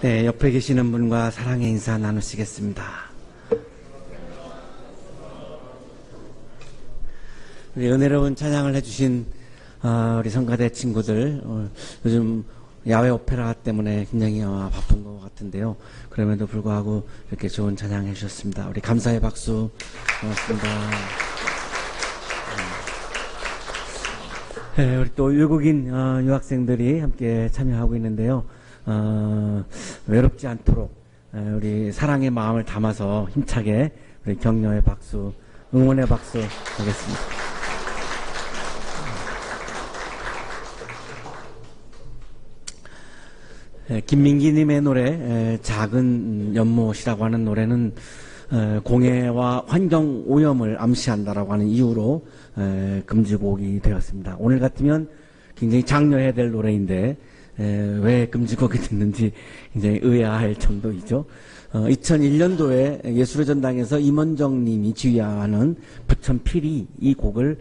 네, 옆에 계시는 분과 사랑의 인사 나누시겠습니다. 우리 은혜로운 찬양을 해주신 우리 성가대 친구들, 요즘 야외 오페라 때문에 굉장히 바쁜 것 같은데요. 그럼에도 불구하고 이렇게 좋은 찬양 해주셨습니다. 우리 감사의 박수 고맙습니다. 네, 우리 또 외국인 유학생들이 함께 참여하고 있는데요. 외롭지 않도록 우리 사랑의 마음을 담아서 힘차게 우리 격려의 박수, 응원의 박수 하겠습니다. 김민기님의 노래 작은 연못이라고 하는 노래는 공해와 환경 오염을 암시한다라고 하는 이유로 금지곡이 되었습니다. 오늘 같으면 굉장히 장려해야 될 노래인데 왜 금지곡이 됐는지 굉장히 의아할 정도이죠. 2001년도에 예술의 전당에서 임원정 님이 지휘하는 부천필이 이 곡을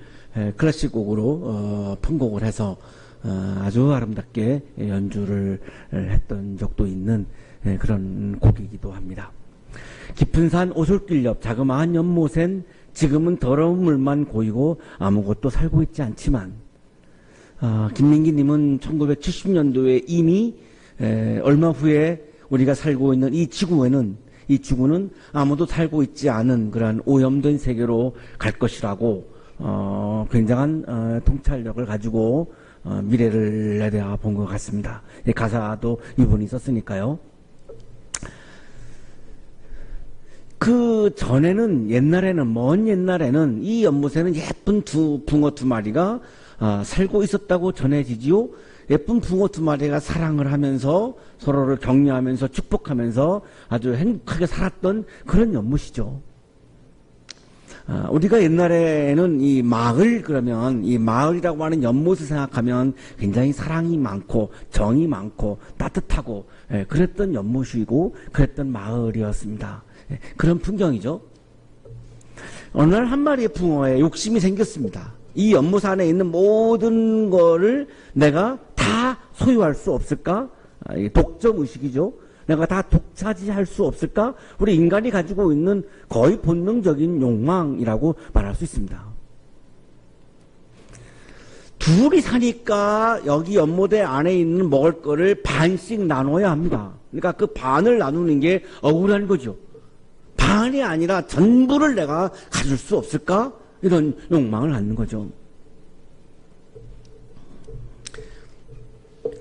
클래식 곡으로 편곡을 해서 아주 아름답게 연주를 했던 적도 있는 그런 곡이기도 합니다. 깊은 산 오솔길 옆 자그마한 연못엔 지금은 더러운 물만 고이고 아무것도 살고 있지 않지만 김민기님은 1970년도에 이미 얼마 후에 우리가 살고 있는 이 지구는 아무도 살고 있지 않은 그러한 오염된 세계로 갈 것이라고 굉장한 통찰력을 가지고 미래를 내다본 것 같습니다. 가사도 이분이 썼으니까요. 그 전에는 먼 옛날에는 이 연못에는 예쁜 붕어 두 마리가 살고 있었다고 전해지지요. 예쁜 붕어 두 마리가 사랑을 하면서 서로를 격려하면서 축복하면서 아주 행복하게 살았던 그런 연못이죠. 우리가 옛날에는 이 마을이라고 하는 연못을 생각하면 굉장히 사랑이 많고 정이 많고 따뜻하고 그랬던 연못이고 그랬던 마을이었습니다. 그런 풍경이죠. 어느 날 한 마리의 붕어에 욕심이 생겼습니다. 이 연못 안에 있는 모든 거를 내가 다 소유할 수 없을까? 독점의식이죠. 내가 다 독차지할 수 없을까? 우리 인간이 가지고 있는 거의 본능적인 욕망이라고 말할 수 있습니다. 둘이 사니까 여기 연못에 안에 있는 먹을 거를 반씩 나눠야 합니다. 그러니까 그 반을 나누는 게 억울한 거죠. 반이 아니라 전부를 내가 가질 수 없을까? 이런 욕망을 갖는 거죠.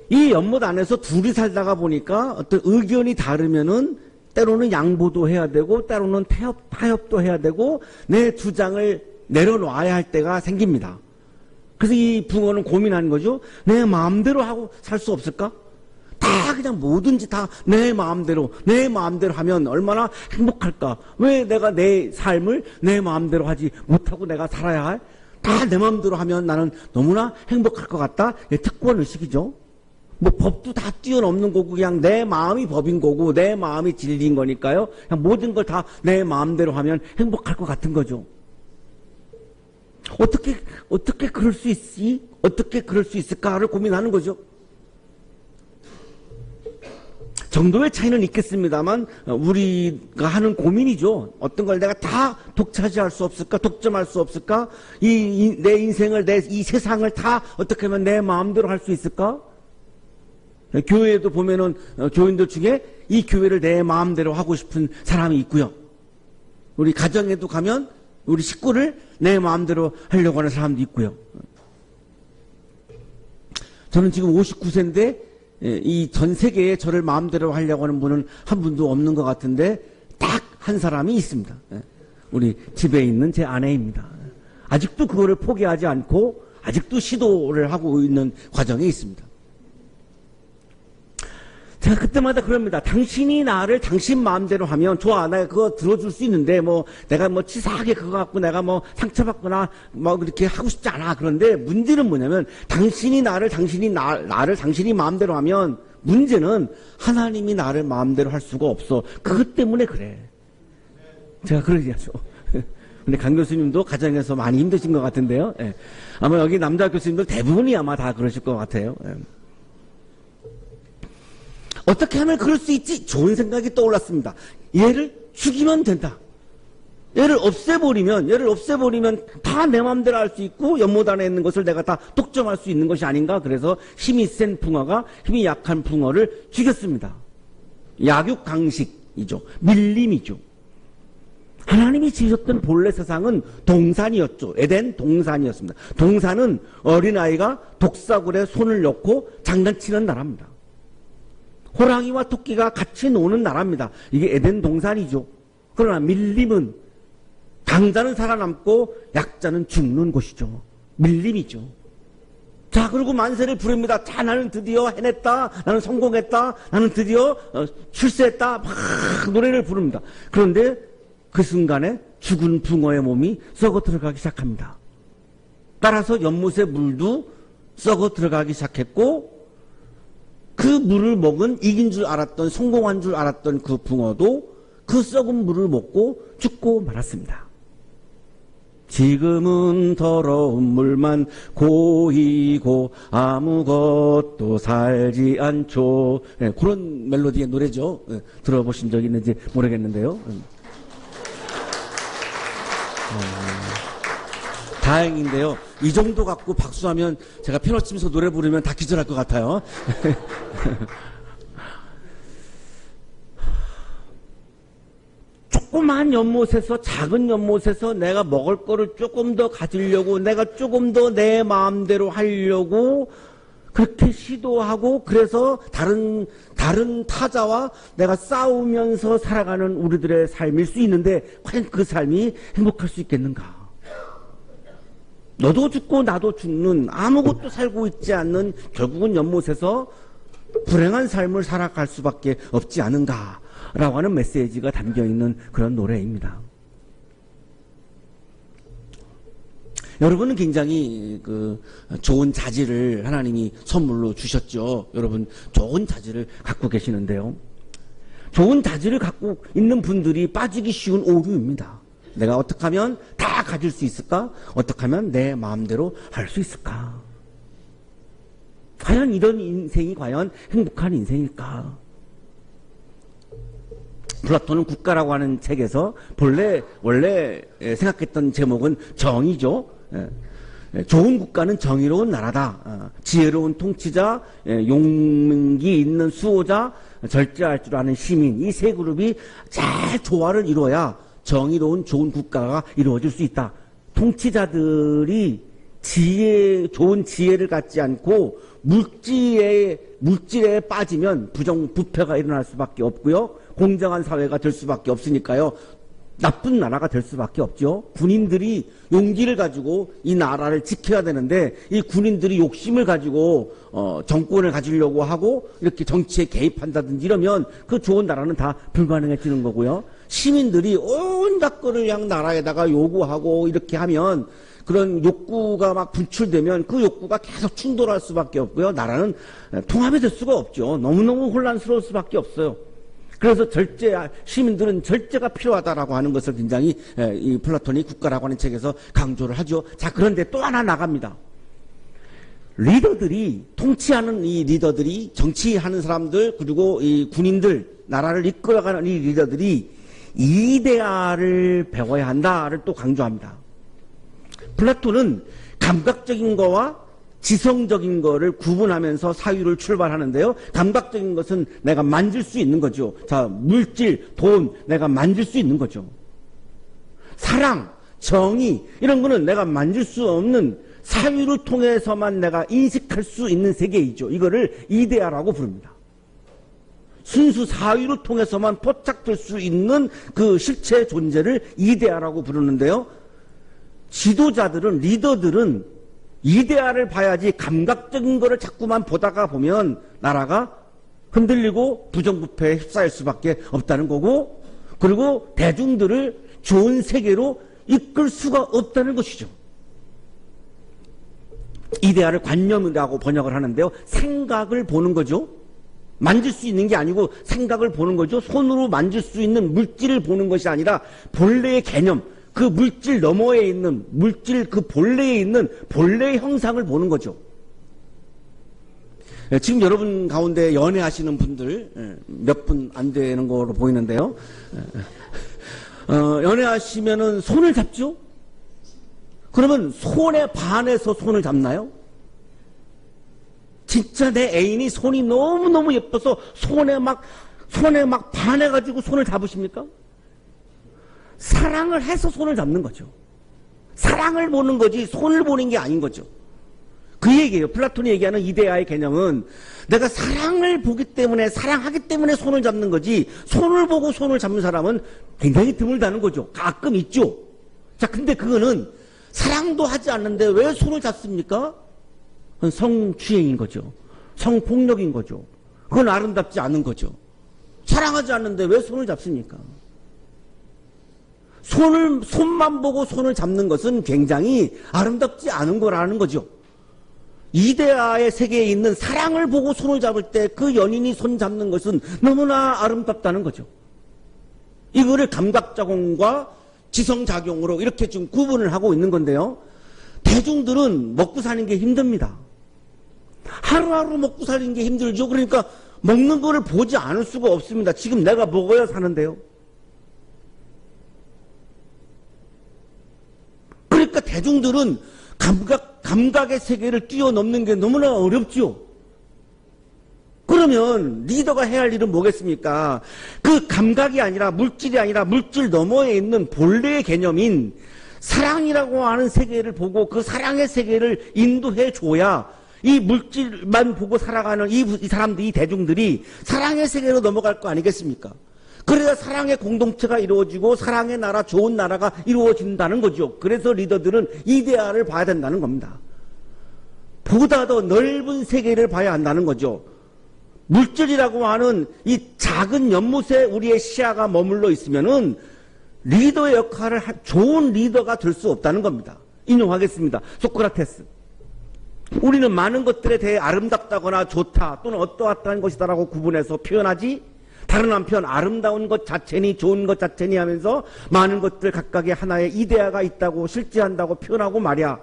이 연못 안에서 둘이 살다가 보니까 어떤 의견이 다르면은 때로는 양보도 해야 되고 때로는 타협도 해야 되고 내 주장을 내려놔야 할 때가 생깁니다. 그래서 이 붕어는 고민하는 거죠. 내 마음대로 하고 살 수 없을까? 다 그냥 뭐든지 다 내 마음대로 하면 얼마나 행복할까? 왜 내가 내 삶을 내 마음대로 하지 못하고 내가 살아야 할? 다 내 마음대로 하면 나는 너무나 행복할 것 같다? 특권의식이죠. 뭐 법도 다 뛰어넘는 거고 그냥 내 마음이 법인 거고 내 마음이 진리인 거니까요. 그냥 모든 걸 다 내 마음대로 하면 행복할 것 같은 거죠. 어떻게 그럴 수 있지? 어떻게 그럴 수 있을까를 고민하는 거죠. 정도의 차이는 있겠습니다만 우리가 하는 고민이죠. 어떤 걸 내가 다 독차지할 수 없을까? 독점할 수 없을까? 내 인생을 이 세상을 다 어떻게 하면 내 마음대로 할 수 있을까? 교회에도 보면은 교인들 중에 이 교회를 내 마음대로 하고 싶은 사람이 있고요. 우리 가정에도 가면 우리 식구를 내 마음대로 하려고 하는 사람도 있고요. 저는 지금 59세인데 이 전 세계에 저를 마음대로 하려고 하는 분은 한 분도 없는 것 같은데 딱 한 사람이 있습니다. 우리 집에 있는 제 아내입니다. 아직도 그거를 포기하지 않고 아직도 시도를 하고 있는 과정에 있습니다. 제가 그때마다 그럽니다. 당신이 나를 당신 마음대로 하면 좋아. 내가 그거 들어줄 수 있는데 내가 치사하게 그거 갖고 내가 상처받거나 그렇게 하고 싶지 않아. 그런데 문제는 뭐냐면 당신이 나를 당신이 마음대로 하면 문제는 하나님이 나를 마음대로 할 수가 없어. 그것 때문에 그래. 제가 그러죠. 근데 강 교수님도 가정에서 많이 힘드신 것 같은데요. 아마 여기 남자 교수님들 대부분이 아마 다 그러실 것 같아요. 어떻게 하면 그럴 수 있지? 좋은 생각이 떠올랐습니다. 얘를 죽이면 된다. 얘를 없애버리면 다 내 마음대로 할 수 있고 연못 안에 있는 것을 내가 다 독점할 수 있는 것이 아닌가. 그래서 힘이 센 붕어가 힘이 약한 붕어를 죽였습니다. 약육강식이죠. 밀림이죠. 하나님이 지으셨던 본래 세상은 동산이었죠. 에덴 동산이었습니다. 동산은 어린아이가 독사굴에 손을 넣고 장난치는 나라입니다. 호랑이와 토끼가 같이 노는 나라입니다. 이게 에덴 동산이죠. 그러나 밀림은 강자는 살아남고 약자는 죽는 곳이죠. 밀림이죠. 자, 그리고 만세를 부릅니다. 자, 나는 드디어 해냈다. 나는 성공했다. 나는 드디어 출세했다. 막 노래를 부릅니다. 그런데 그 순간에 죽은 붕어의 몸이 썩어 들어가기 시작합니다. 따라서 연못의 물도 썩어 들어가기 시작했고, 그 물을 먹은 이긴 줄 알았던, 성공한 줄 알았던 그 붕어도 그 썩은 물을 먹고 죽고 말았습니다. 지금은 더러운 물만 고이고 아무것도 살지 않죠. 네, 그런 멜로디의 노래죠. 네, 들어보신 적 있는지 모르겠는데요. 다행인데요. 이 정도 갖고 박수하면 제가 피아노 치면서 노래 부르면 다 기절할 것 같아요. 조그만 연못에서, 작은 연못에서 내가 먹을 거를 조금 더 가지려고, 내가 조금 더 내 마음대로 하려고 그렇게 시도하고, 그래서 다른 타자와 내가 싸우면서 살아가는 우리들의 삶일 수 있는데, 과연 그 삶이 행복할 수 있겠는가? 너도 죽고 나도 죽는, 아무것도 살고 있지 않는, 결국은 연못에서 불행한 삶을 살아갈 수밖에 없지 않은가 라고 하는 메시지가 담겨있는 그런 노래입니다. 여러분은 굉장히 좋은 자질을 하나님이 선물로 주셨죠. 여러분 좋은 자질을 갖고 계시는데요. 좋은 자질을 갖고 있는 분들이 빠지기 쉬운 오류입니다. 내가 어떻게 하면 다 가질 수 있을까? 어떻게 하면 내 마음대로 할 수 있을까? 과연 이런 인생이 과연 행복한 인생일까? 플라톤은 국가라고 하는 책에서 원래 생각했던 제목은 정의죠. 좋은 국가는 정의로운 나라다. 지혜로운 통치자, 용기 있는 수호자, 절제할 줄 아는 시민, 이 세 그룹이 잘 조화를 이루어야 정의로운 좋은 국가가 이루어질 수 있다. 통치자들이 좋은 지혜를 갖지 않고 물질에 빠지면 부패가 일어날 수밖에 없고요. 공정한 사회가 될 수밖에 없으니까요. 나쁜 나라가 될 수밖에 없죠. 군인들이 용기를 가지고 이 나라를 지켜야 되는데, 이 군인들이 욕심을 가지고 정권을 가지려고 하고 이렇게 정치에 개입한다든지 이러면 그 좋은 나라는 다 불가능해지는 거고요. 시민들이 온갖 거를 그냥 나라에다가 요구하고 이렇게 하면, 그런 욕구가 막 분출되면 그 욕구가 계속 충돌할 수밖에 없고요. 나라는 통합이 될 수가 없죠. 너무너무 혼란스러울 수밖에 없어요. 그래서 시민들은 절제가 필요하다라고 하는 것을 굉장히 이 플라톤이 국가라고 하는 책에서 강조를 하죠. 자, 그런데 또 하나 나갑니다. 통치하는 이 리더들이, 정치하는 사람들, 그리고 이 군인들, 나라를 이끌어가는 이 리더들이 이데아를 배워야 한다를 또 강조합니다. 플라톤은 감각적인 거와 지성적인 거를 구분하면서 사유를 출발하는데요. 감각적인 것은 내가 만질 수 있는 거죠. 자, 물질, 돈, 내가 만질 수 있는 거죠. 사랑, 정의, 이런 거는 내가 만질 수 없는 사유를 통해서만 내가 인식할 수 있는 세계이죠. 이거를 이데아라고 부릅니다. 순수 사유를 통해서만 포착될 수 있는 그 실체의 존재를 이데아라고 부르는데요. 지도자들은, 리더들은 이데아를 봐야지 감각적인 거를 자꾸만 보다가 보면 나라가 흔들리고 부정부패에 휩싸일 수밖에 없다는 거고, 그리고 대중들을 좋은 세계로 이끌 수가 없다는 것이죠. 이데아를 관념이라고 번역을 하는데요. 생각을 보는 거죠. 만질 수 있는 게 아니고 생각을 보는 거죠. 손으로 만질 수 있는 물질을 보는 것이 아니라 본래의 개념, 그 물질 너머에 있는, 물질 그 본래에 있는 본래의 형상을 보는 거죠. 지금 여러분 가운데 연애하시는 분들 몇 분 안 되는 거로 보이는데요. 연애하시면은 손을 잡죠? 그러면 손에 반해서 손을 잡나요? 진짜 내 애인이 손이 너무너무 예뻐서 손에 막 반해가지고 손을 잡으십니까? 사랑을 해서 손을 잡는 거죠. 사랑을 보는 거지 손을 보는 게 아닌 거죠. 그 얘기예요. 플라톤이 얘기하는 이데아의 개념은 내가 사랑을 보기 때문에 사랑하기 때문에 손을 잡는 거지 손을 보고 손을 잡는 사람은 굉장히 드물다는 거죠. 가끔 있죠. 자, 근데 그거는 사랑도 하지 않는데 왜 손을 잡습니까? 그건 성추행인 거죠. 성폭력인 거죠. 그건 아름답지 않은 거죠. 사랑하지 않는데 왜 손을 잡습니까? 손만 보고 손을 잡는 것은 굉장히 아름답지 않은 거라는 거죠. 이데아의 세계에 있는 사랑을 보고 손을 잡을 때 그 연인이 손 잡는 것은 너무나 아름답다는 거죠. 이거를 감각작용과 지성작용으로 이렇게 지금 구분을 하고 있는 건데요. 대중들은 먹고 사는 게 힘듭니다. 하루하루 먹고 사는 게 힘들죠. 그러니까 먹는 거를 보지 않을 수가 없습니다. 지금 내가 먹어야 사는데요. 그러니까 대중들은 감각의 세계를 뛰어넘는 게 너무나 어렵죠. 그러면 리더가 해야 할 일은 뭐겠습니까? 그 감각이 아니라 물질이 아니라 물질 너머에 있는 본래의 개념인 사랑이라고 하는 세계를 보고 그 사랑의 세계를 인도해 줘야 이 물질만 보고 살아가는 이 사람들이, 이 대중들이 사랑의 세계로 넘어갈 거 아니겠습니까? 그래야 사랑의 공동체가 이루어지고 사랑의 나라, 좋은 나라가 이루어진다는 거죠. 그래서 리더들은 이데아를 봐야 된다는 겁니다. 보다 더 넓은 세계를 봐야 한다는 거죠. 물질이라고 하는 이 작은 연못에 우리의 시야가 머물러 있으면은 리더의 역할을 좋은 리더가 될 수 없다는 겁니다. 인용하겠습니다. 소크라테스. 우리는 많은 것들에 대해 아름답다거나 좋다 또는 어떠하다는 것이다라고 구분해서 표현하지, 다른 한편 아름다운 것 자체니 좋은 것 자체니 하면서 많은 것들 각각의 하나의 이데아가 있다고 실제한다고 표현하고 말이야.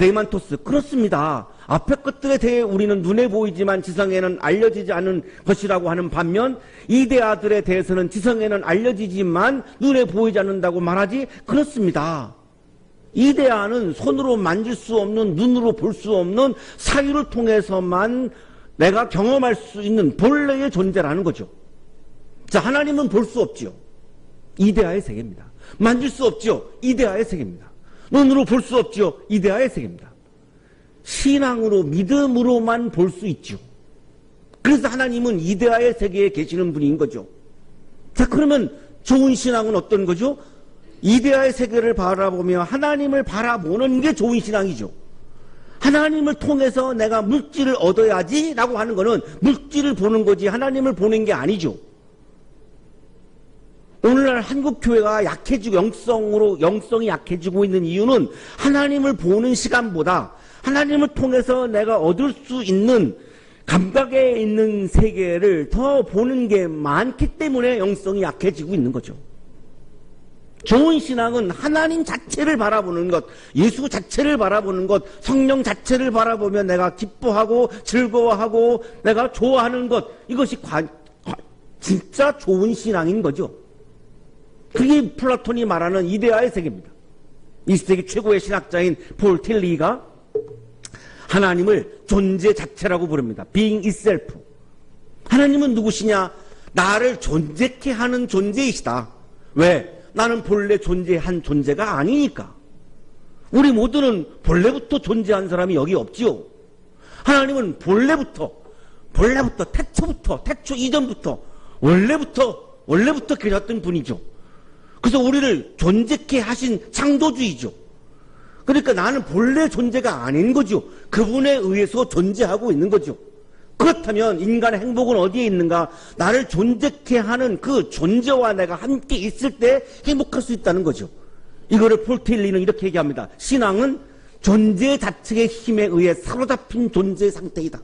네이만토스. 그렇습니다. 앞의 것들에 대해 우리는 눈에 보이지만 지성에는 알려지지 않은 것이라고 하는 반면 이데아들에 대해서는 지성에는 알려지지만 눈에 보이지 않는다고 말하지. 그렇습니다. 이데아는 손으로 만질 수 없는, 눈으로 볼 수 없는 사유를 통해서만 내가 경험할 수 있는 본래의 존재라는 거죠. 자, 하나님은 볼 수 없지요. 이데아의 세계입니다. 만질 수 없지요. 이데아의 세계입니다. 눈으로 볼 수 없지요. 이데아의 세계입니다. 신앙으로, 믿음으로만 볼 수 있죠. 그래서 하나님은 이데아의 세계에 계시는 분인 거죠. 자, 그러면 좋은 신앙은 어떤 거죠? 이데아의 세계를 바라보며 하나님을 바라보는 게 좋은 신앙이죠. 하나님을 통해서 내가 물질을 얻어야지 라고 하는 거는 물질을 보는 거지 하나님을 보는 게 아니죠. 오늘날 한국교회가 약해지고 영성이 약해지고 있는 이유는 하나님을 보는 시간보다 하나님을 통해서 내가 얻을 수 있는 감각에 있는 세계를 더 보는 게 많기 때문에 영성이 약해지고 있는 거죠. 좋은 신앙은 하나님 자체를 바라보는 것, 예수 자체를 바라보는 것, 성령 자체를 바라보며 내가 기뻐하고 즐거워하고 내가 좋아하는 것, 이것이 진짜 좋은 신앙인 거죠. 그게 플라톤이 말하는 이데아의 세계입니다. 20세기 최고의 신학자인 폴 틸리가 하나님을 존재 자체라고 부릅니다. Being itself. 하나님은 누구시냐? 나를 존재케 하는 존재이시다. 왜? 나는 본래 존재한 존재가 아니니까. 우리 모두는 본래부터 존재한 사람이 여기 없지요. 하나님은 본래부터 태초 이전부터 원래부터 계셨던 분이죠. 그래서 우리를 존재케 하신 창조주이죠. 그러니까 나는 본래 존재가 아닌 거죠. 그분에 의해서 존재하고 있는 거죠. 그렇다면 인간의 행복은 어디에 있는가? 나를 존재케 하는 그 존재와 내가 함께 있을 때 행복할 수 있다는 거죠. 이거를 폴 틸리는 이렇게 얘기합니다. 신앙은 존재 자체의 힘에 의해 사로잡힌 존재의 상태이다.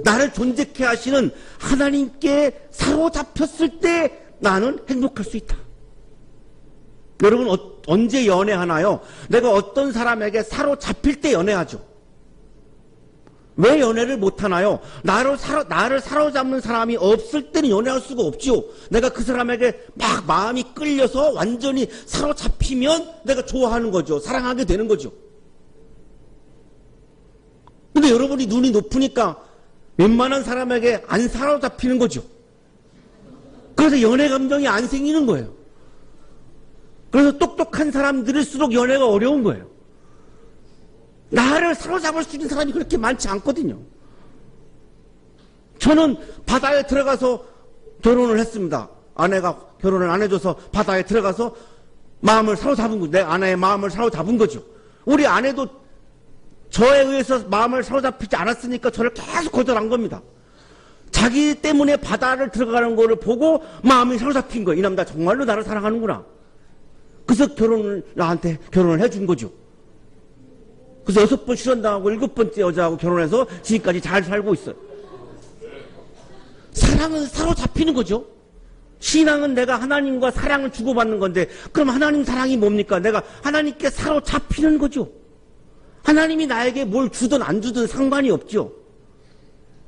나를 존재케 하시는 하나님께 사로잡혔을 때 나는 행복할 수 있다. 여러분 언제 연애하나요? 내가 어떤 사람에게 사로잡힐 때 연애하죠. 왜 연애를 못하나요? 나를 사로잡는 사람이 없을 때는 연애할 수가 없죠. 내가 그 사람에게 막 마음이 끌려서 완전히 사로잡히면 내가 좋아하는 거죠. 사랑하게 되는 거죠. 근데 여러분이 눈이 높으니까 웬만한 사람에게 안 사로잡히는 거죠. 그래서 연애 감정이 안 생기는 거예요. 그래서 똑똑한 사람들일수록 연애가 어려운 거예요. 나를 사로잡을 수 있는 사람이 그렇게 많지 않거든요. 저는 바다에 들어가서 결혼을 했습니다. 아내가 결혼을 안 해줘서 바다에 들어가서 마음을 사로잡은 거죠. 내 아내의 마음을 사로잡은 거죠. 우리 아내도 저에 의해서 마음을 사로잡히지 않았으니까 저를 계속 거절한 겁니다. 자기 때문에 바다를 들어가는 거를 보고 마음이 사로잡힌 거예요. 이 남자 정말로 나를 사랑하는구나. 그래서 나한테 결혼을 해준 거죠. 그래서 6번 실현당하고 7번째 여자하고 결혼해서 지금까지 잘 살고 있어요. 사랑은 사로잡히는 거죠. 신앙은 내가 하나님과 사랑을 주고받는 건데, 그럼 하나님 사랑이 뭡니까? 내가 하나님께 사로잡히는 거죠. 하나님이 나에게 뭘 주든 안 주든 상관이 없죠.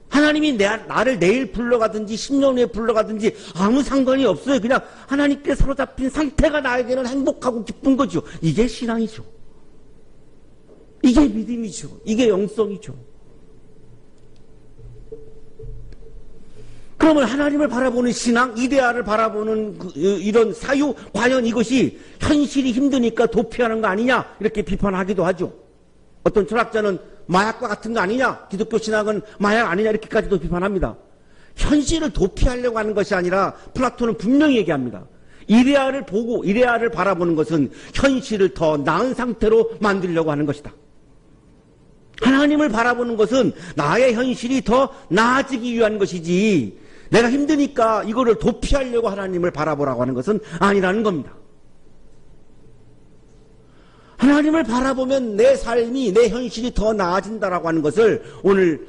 하나님이 나를 내일 불러가든지 10년 후에 불러가든지 아무 상관이 없어요. 그냥 하나님께 사로잡힌 상태가 나에게는 행복하고 기쁜 거죠. 이게 신앙이죠. 이게 믿음이죠. 이게 영성이죠. 그러면 하나님을 바라보는 신앙, 이데아를 바라보는 이런 사유, 과연 이것이 현실이 힘드니까 도피하는 거 아니냐 이렇게 비판하기도 하죠. 어떤 철학자는 마약과 같은 거 아니냐, 기독교 신앙은 마약 아니냐 이렇게까지도 비판합니다. 현실을 도피하려고 하는 것이 아니라 플라톤은 분명히 얘기합니다. 이데아를 보고 이데아를 바라보는 것은 현실을 더 나은 상태로 만들려고 하는 것이다. 하나님을 바라보는 것은 나의 현실이 더 나아지기 위한 것이지, 내가 힘드니까 이거를 도피하려고 하나님을 바라보라고 하는 것은 아니라는 겁니다. 하나님을 바라보면 내 삶이, 내 현실이 더 나아진다라고 하는 것을 오늘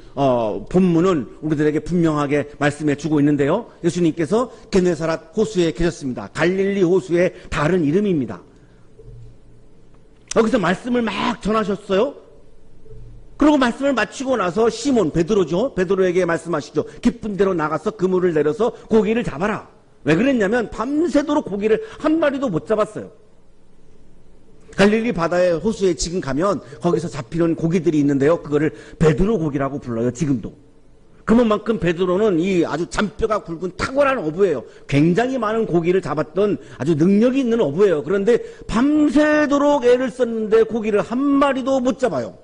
본문은 우리들에게 분명하게 말씀해 주고 있는데요. 예수님께서 게네사렛 호수에 계셨습니다. 갈릴리 호수의 다른 이름입니다. 여기서 말씀을 막 전하셨어요. 그리고 말씀을 마치고 나서 시몬, 베드로죠. 베드로에게 말씀하시죠. 깊은 데로 나가서 그물을 내려서 고기를 잡아라. 왜 그랬냐면 밤새도록 고기를 한 마리도 못 잡았어요. 갈릴리 바다의 호수에 지금 가면 거기서 잡히는 고기들이 있는데요. 그거를 베드로 고기라고 불러요. 지금도. 그만큼 베드로는 이 아주 잔뼈가 굵은 탁월한 어부예요. 굉장히 많은 고기를 잡았던 아주 능력이 있는 어부예요. 그런데 밤새도록 애를 썼는데 고기를 한 마리도 못 잡아요.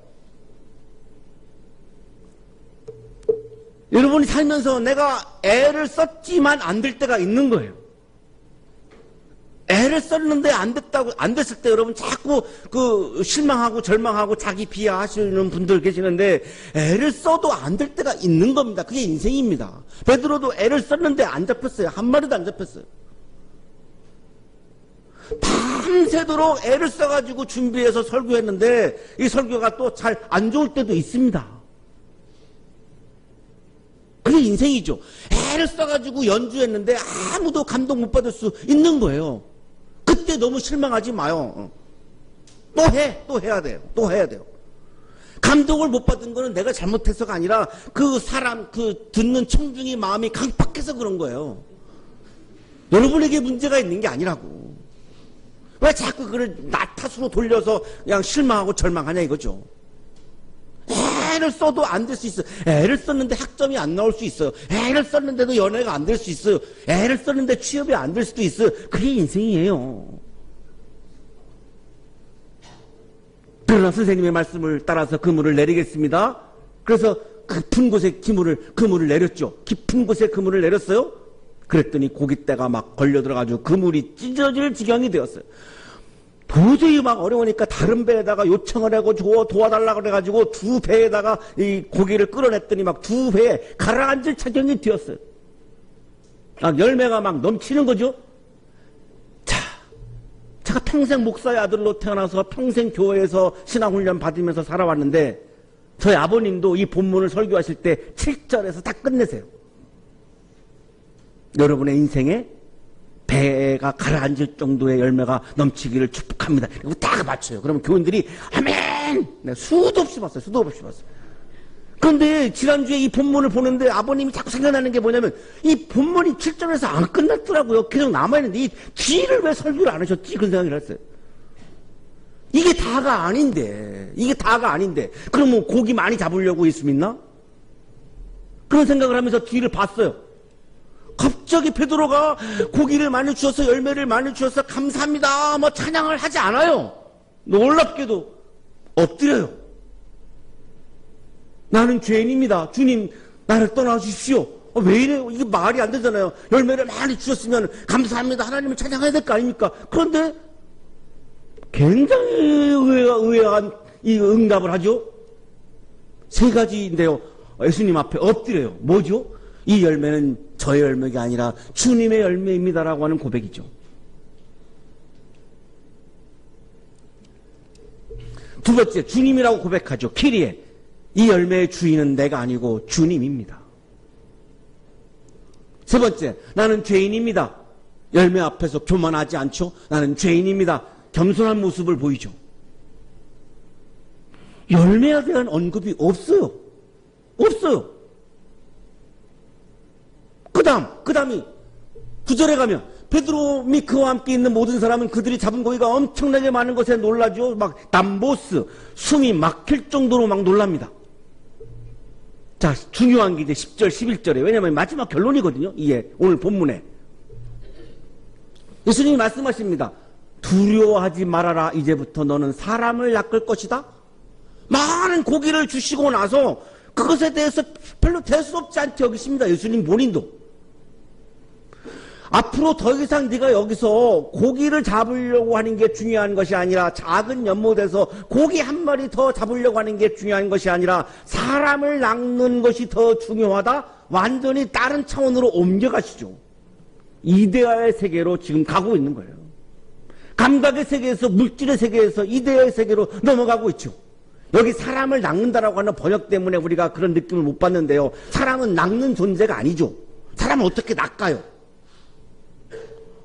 여러분이 살면서 내가 애를 썼지만 안 될 때가 있는 거예요. 애를 썼는데 안 됐을 때 여러분 자꾸 실망하고 절망하고 자기 비하하시는 분들 계시는데, 애를 써도 안 될 때가 있는 겁니다. 그게 인생입니다. 베드로도 애를 썼는데 안 잡혔어요. 한 마리도 안 잡혔어요. 밤새도록 애를 써가지고 준비해서 설교했는데 이 설교가 또 잘 안 좋을 때도 있습니다. 그게 인생이죠. 애를 써가지고 연주했는데 아무도 감동 못 받을 수 있는 거예요. 그때 너무 실망하지 마요. 또 해야 돼요. 또 해야 돼요. 감동을 못 받은 거는 내가 잘못해서가 아니라 그 사람, 듣는 청중의 마음이 강팍해서 그런 거예요. 여러분에게 문제가 있는 게 아니라고. 왜 자꾸 그걸 나 탓으로 돌려서 그냥 실망하고 절망하냐 이거죠. 애를 써도 안 될 수 있어요. 애를 썼는데 학점이 안 나올 수 있어요. 애를 썼는데도 연애가 안 될 수 있어요. 애를 썼는데 취업이 안 될 수도 있어요. 그게 인생이에요. 그러나 선생님의 말씀을 따라서 그물을 내리겠습니다. 그래서 깊은 곳에 그물을 내렸죠. 깊은 곳에 그물을 내렸어요. 그랬더니 고깃대가 막 걸려 들어가지고 그물이 찢어질 지경이 되었어요. 도저히 막 어려우니까 다른 배에다가 요청을 하고 도와달라고 그래가지고 두 배에다가 이 고기를 끌어냈더니 막 두 배에 가라앉을 차경이 되었어요. 막 열매가 막 넘치는 거죠. 자, 제가 평생 목사의 아들로 태어나서 평생 교회에서 신앙훈련 받으면서 살아왔는데, 저희 아버님도 이 본문을 설교하실 때 7절에서 다 끝내세요. 여러분의 인생에 배가 가라앉을 정도의 열매가 넘치기를 축복합니다. 그리고 딱 맞춰요. 그러면 교인들이 아멘! 네, 수도 없이 봤어요. 수도 없이 봤어요. 그런데 지난주에 이 본문을 보는데 아버님이 자꾸 생각나는 게 뭐냐면 이 본문이 7절에서 안 끝났더라고요. 계속 남아있는데 이 뒤를 왜 설교를 안 하셨지? 그런 생각을 했어요. 이게 다가 아닌데, 그럼 뭐 고기 많이 잡으려고 예수 믿나? 그런 생각을 하면서 뒤를 봤어요. 갑자기 베드로가 고기를 많이 주셔서 열매를 많이 주셔서 감사합니다 뭐 찬양을 하지 않아요. 놀랍게도 엎드려요. 나는 죄인입니다. 주님 나를 떠나주십시오. 왜 이래요? 이게 말이 안 되잖아요. 열매를 많이 주셨으면 감사합니다 하나님을 찬양해야 될 거 아닙니까? 그런데 굉장히 의아한 이 응답을 하죠. 세 가지인데요. 예수님 앞에 엎드려요. 뭐죠? 이 열매는 저의 열매가 아니라 주님의 열매입니다라고 하는 고백이죠. 두 번째, 주님이라고 고백하죠. 키리에. 이 열매의 주인은 내가 아니고 주님입니다. 세 번째, 나는 죄인입니다. 열매 앞에서 교만하지 않죠. 나는 죄인입니다. 겸손한 모습을 보이죠. 열매에 대한 언급이 없어요. 그 다음이 9절에 가면 베드로 및 그와 함께 있는 모든 사람은 그들이 잡은 고기가 엄청나게 많은 것에 놀라죠. 막 담보스, 숨이 막힐 정도로 막 놀랍니다. 자, 중요한 게 이제 10절, 11절에. 왜냐면 마지막 결론이거든요. 이게 오늘 본문에. 예수님이 말씀하십니다. 두려워하지 말아라. 이제부터 너는 사람을 낚을 것이다. 많은 고기를 주시고 나서 그것에 대해서 별로 대수롭지 않게 여기십니다. 예수님 본인도. 앞으로 더 이상 네가 여기서 고기를 잡으려고 하는 게 중요한 것이 아니라 작은 연못에서 고기 한 마리 더 잡으려고 하는 게 중요한 것이 아니라 사람을 낚는 것이 더 중요하다. 완전히 다른 차원으로 옮겨가시죠. 이데아의 세계로 지금 가고 있는 거예요. 감각의 세계에서 물질의 세계에서 이데아의 세계로 넘어가고 있죠. 여기 사람을 낚는다라고 하는 번역 때문에 우리가 그런 느낌을 못 받는데요. 사람은 낚는 존재가 아니죠. 사람은 어떻게 낚아요?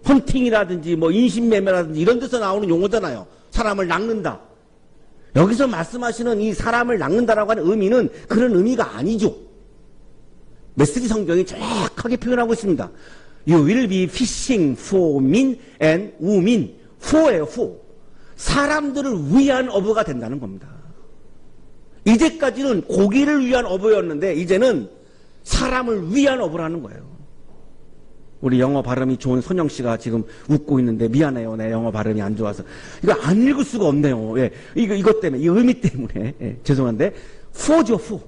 헌팅이라든지 뭐 인신매매라든지 이런 데서 나오는 용어잖아요. 사람을 낚는다. 여기서 말씀하시는 이 사람을 낚는다라고 하는 의미는 그런 의미가 아니죠. 메시지 성경이 정확하게 표현하고 있습니다. You will be fishing for men and women. for예요, for. 사람들을 위한 어부가 된다는 겁니다. 이제까지는 고기를 위한 어부였는데 이제는 사람을 위한 어부라는 거예요. 우리 영어 발음이 좋은 선영 씨가 지금 웃고 있는데 미안해요. 내 영어 발음이 안 좋아서. 이거 안 읽을 수가 없네요. 예. 이것 때문에, 이 의미 때문에. 예. 죄송한데. for죠, for.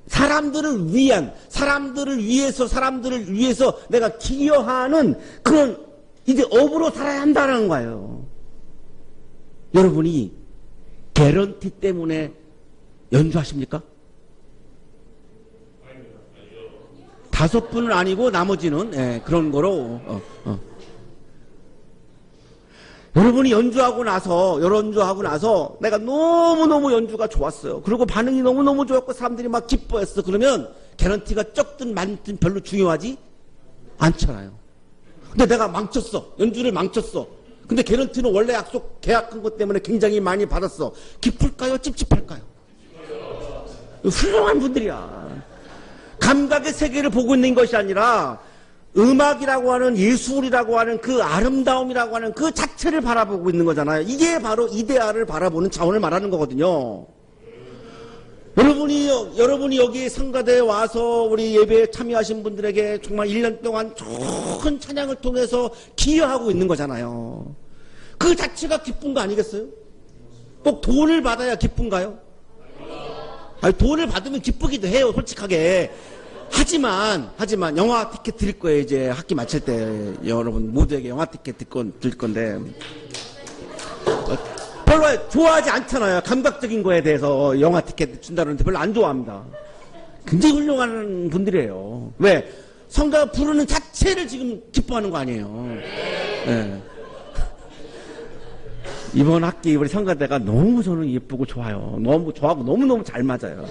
사람들을 위한, 사람들을 위해서 내가 기여하는 그런 이제 업으로 살아야 한다는 거예요. 여러분이 개런티 때문에 연주하십니까? 5분은 아니고 나머지는 그런 거로 여러분이 연주하고 나서 내가 너무너무 연주가 좋았어요. 그리고 반응이 너무너무 좋았고 사람들이 막 기뻐했어. 그러면 개런티가 적든 많든 별로 중요하지 않잖아요. 근데 내가 망쳤어. 연주를 망쳤어. 근데 개런티는 원래 계약한 것 때문에 굉장히 많이 받았어. 기쁠까요? 찝찝할까요? 훌륭한 분들이야. 감각의 세계를 보고 있는 것이 아니라 음악이라고 하는 예술이라고 하는 그 아름다움이라고 하는 그 자체를 바라보고 있는 거잖아요. 이게 바로 이데아를 바라보는 차원을 말하는 거거든요. 여러분이 여기 성가대에 와서 우리 예배에 참여하신 분들에게 정말 1년 동안 좋은 찬양을 통해서 기여하고 있는 거잖아요. 그 자체가 기쁜 거 아니겠어요? 꼭 돈을 받아야 기쁜가요? 아니, 돈을 받으면 기쁘기도 해요, 솔직하게. 하지만 영화 티켓 드릴 거예요. 이제 학기 마칠 때 여러분 모두에게 영화 티켓 드릴 건데 별로 좋아하지 않잖아요. 감각적인 거에 대해서 영화 티켓 준다는데 별로 안 좋아합니다. 굉장히 훌륭한 분들이에요. 왜? 성가가 부르는 자체를 지금 기뻐하는 거 아니에요. 네. 이번 학기 우리 성가대가 너무 저는 예쁘고 좋아요. 너무 좋아하고 너무너무 잘 맞아요.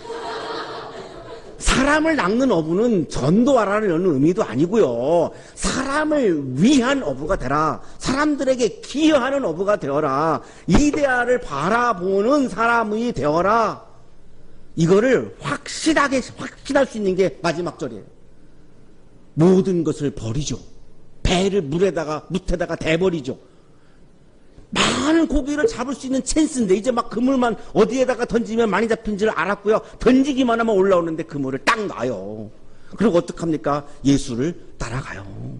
사람을 낚는 어부는 전도하라는 의미도 아니고요. 사람을 위한 어부가 되라. 사람들에게 기여하는 어부가 되어라. 이데아를 바라보는 사람이 되어라. 이거를 확신할 수 있는 게 마지막 절이에요. 모든 것을 버리죠. 배를 뭇에다가 대버리죠. 많은 고기를 잡을 수 있는 찬스인데 이제 막 그물만 어디에다가 던지면 많이 잡힌지를 알았고요. 던지기만 하면 올라오는데 그물을 딱 놔요. 그리고 어떡합니까? 예수를 따라가요.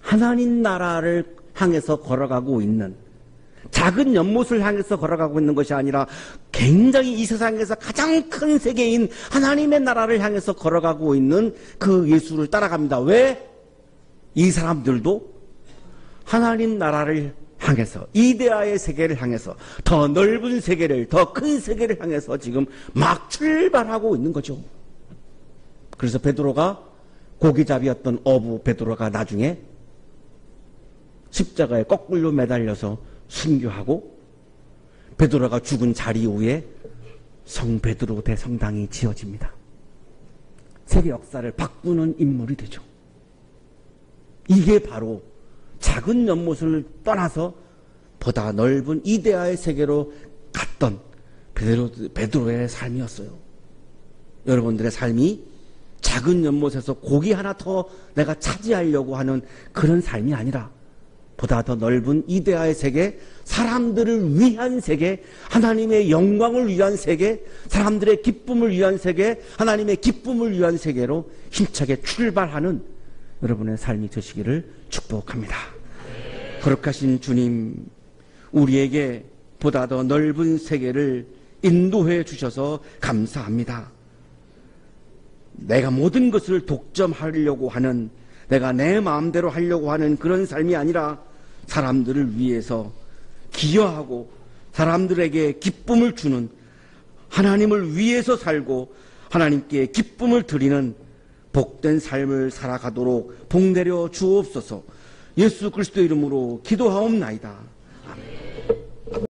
하나님 나라를 향해서 걸어가고 있는, 작은 연못을 향해서 걸어가고 있는 것이 아니라 굉장히 이 세상에서 가장 큰 세계인 하나님의 나라를 향해서 걸어가고 있는 그 예수를 따라갑니다. 왜? 이 사람들도 하나님 나라를 향해서, 이데아의 세계를 향해서, 더 넓은 세계를, 더 큰 세계를 향해서 지금 막 출발하고 있는 거죠. 그래서 베드로가, 고기잡이였던 어부 베드로가 나중에 십자가에 거꾸로 매달려서 순교하고, 베드로가 죽은 자리 위에 성 베드로 대성당이 지어집니다. 세계 역사를 바꾸는 인물이 되죠. 이게 바로 작은 연못을 떠나서 보다 넓은 이데아의 세계로 갔던 베드로의 삶이었어요. 여러분들의 삶이 작은 연못에서 고기 하나 더 내가 차지하려고 하는 그런 삶이 아니라 보다 더 넓은 이데아의 세계, 사람들을 위한 세계, 하나님의 영광을 위한 세계, 사람들의 기쁨을 위한 세계, 하나님의 기쁨을 위한 세계로 힘차게 출발하는 여러분의 삶이 되시기를 축복합니다. 그렇게 하신 주님, 우리에게 보다 더 넓은 세계를 인도해 주셔서 감사합니다. 내가 모든 것을 독점하려고 하는, 내가 내 마음대로 하려고 하는 그런 삶이 아니라 사람들을 위해서 기여하고 사람들에게 기쁨을 주는, 하나님을 위해서 살고 하나님께 기쁨을 드리는 복된 삶을 살아가도록 복 내려 주옵소서. 예수 그리스도 이름으로 기도하옵나이다.